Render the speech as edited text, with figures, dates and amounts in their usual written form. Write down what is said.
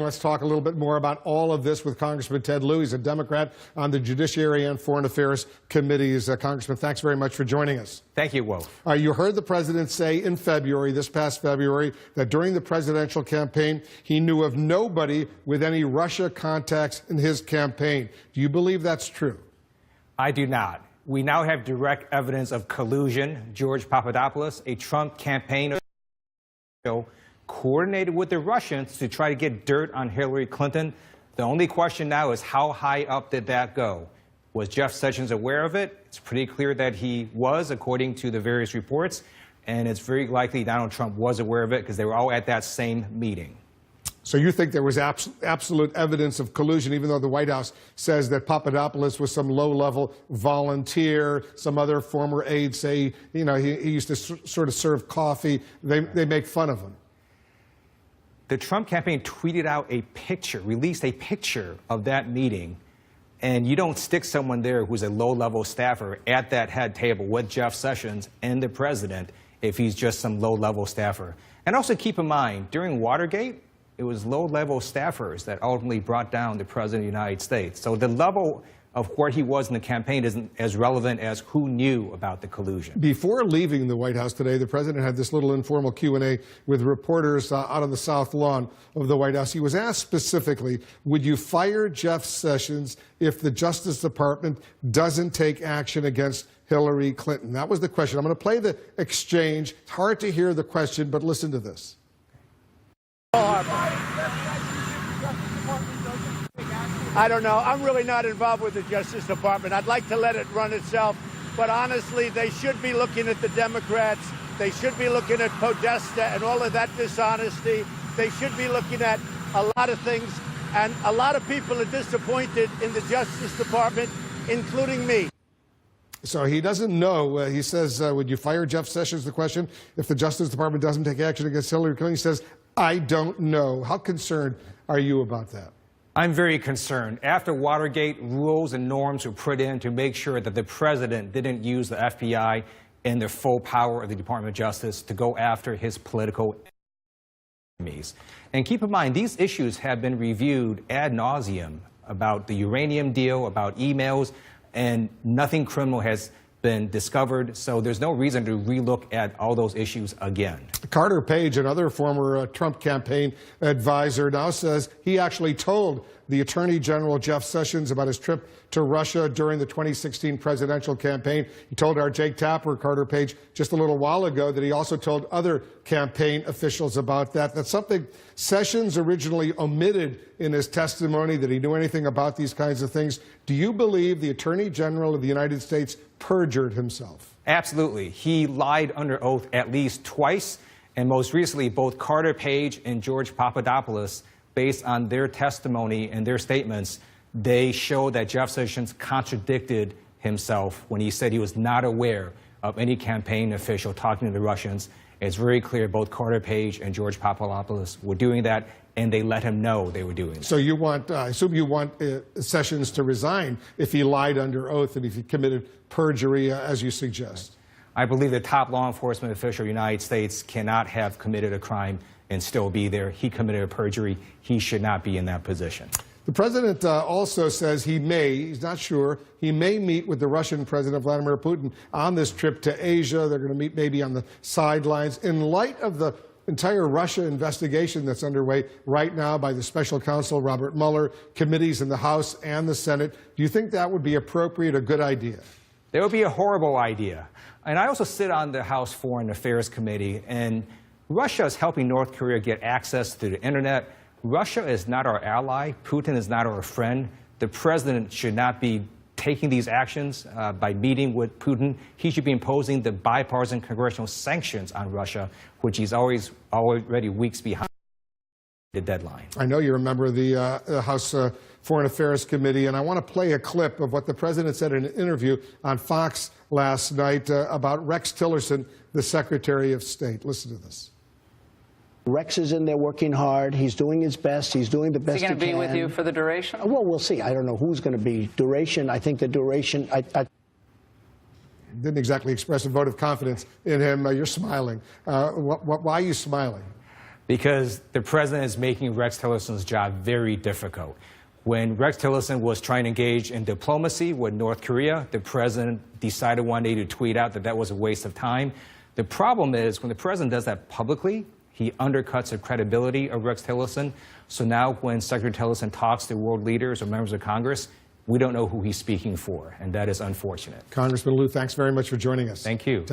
Let's talk a little bit more about all of this with Congressman Ted Lieu. He's a Democrat on the Judiciary and Foreign Affairs Committees. Congressman, thanks very much for joining us. Thank you, Wolf. You heard the president say in February, this past February, that during the presidential campaign, he knew of nobody with any Russia contacts in his campaign. Do you believe that's true? I do not. We now have direct evidence of collusion. George Papadopoulos, a Trump campaign official, coordinated with the Russians to try to get dirt on Hillary Clinton. The only question now is how high up did that go? Was Jeff Sessions aware of it? It's pretty clear that he was, according to the various reports, and it's very likely Donald Trump was aware of it because they were all at that same meeting. So you think there was absolute evidence of collusion, even though the White House says that Papadopoulos was some low-level volunteer, some other former aides say, you know, he used to sort of serve coffee. They make fun of him. The Trump campaign tweeted out a picture, released a picture of that meeting, and you don't stick someone there who's a low-level staffer at that head table with Jeff Sessions and the president if he's just some low-level staffer. And also keep in mind, during Watergate, it was low-level staffers that ultimately brought down the president of the United States. So the level of where he was in the campaign isn't as relevant as who knew about the collusion. Before leaving the White House today, the president had this little informal Q&A with reporters out on the South Lawn of the White House. He was asked specifically, would you fire Jeff Sessions if the Justice Department doesn't take action against Hillary Clinton? That was the question. I'm going to play the exchange. It's hard to hear the question, but listen to this. I don't know. I'm really not involved with the Justice Department. I'd like to let it run itself. But honestly, they should be looking at the Democrats. They should be looking at Podesta and all of that dishonesty. They should be looking at a lot of things. And a lot of people are disappointed in the Justice Department, including me. So he doesn't know. He says, would you fire Jeff Sessions? The question, if the Justice Department doesn't take action against Hillary Clinton, he says, I don't know. How concerned are you about that? I'm very concerned. After Watergate, rules and norms were put in to make sure that the president didn't use the FBI and the full power of the Department of Justice to go after his political enemies. And keep in mind, these issues have been reviewed ad nauseum about the uranium deal, about emails, and nothing criminal has been discovered, so there's no reason to relook at all those issues again. Carter Page, another former Trump campaign advisor, now says he actually told the Attorney General Jeff Sessions about his trip to Russia during the 2016 presidential campaign. He told our Jake Tapper, Carter Page, just a little while ago that he also told other campaign officials about that. That's something Sessions originally omitted in his testimony, that he knew anything about these kinds of things. Do you believe the Attorney General of the United States perjured himself? Absolutely. He lied under oath at least twice, and most recently both Carter Page and George Papadopoulos, based on their testimony and their statements, they show that Jeff Sessions contradicted himself when he said he was not aware of any campaign official talking to the Russians. It's very clear both Carter Page and George Papadopoulos were doing that, and they let him know they were doing that. So you want, I assume you want Sessions to resign if he lied under oath and if he committed perjury, as you suggest. I believe the top law enforcement official of the United States cannot have committed a crime and still be there. He committed a perjury. He should not be in that position. The president also says he's not sure, he may meet with the Russian President Vladimir Putin on this trip to Asia. They're going to meet maybe on the sidelines. In light of the entire Russia investigation that's underway right now by the special counsel Robert Mueller, committees in the House and the Senate, do you think that would be appropriate, a good idea? That would be a horrible idea. And I also sit on the House Foreign Affairs Committee, and Russia is helping North Korea get access to the internet. Russia is not our ally. Putin is not our friend. The president should not be taking these actions by meeting with Putin. He should be imposing the bipartisan congressional sanctions on Russia, which he's already weeks behind the deadline. I know you're a member of the House Foreign Affairs Committee, and I want to play a clip of what the president said in an interview on Fox last night about Rex Tillerson, the Secretary of State. Listen to this. Rex is in there working hard. He's doing his best. He's doing the best he can. Is he going to be with you for the duration? Well, we'll see. I don't know who's going to be. Duration, I think the duration, Didn't exactly express a vote of confidence in him. You're smiling. Why are you smiling? because the president is making Rex Tillerson's job very difficult. When Rex Tillerson was trying to engage in diplomacy with North Korea, the president decided one day to tweet out that that was a waste of time. The problem is when the president does that publicly, he undercuts the credibility of Rex Tillerson. So now when Secretary Tillerson talks to world leaders or members of Congress, we don't know who he's speaking for, and that is unfortunate. Congressman Lieu, thanks very much for joining us. Thank you.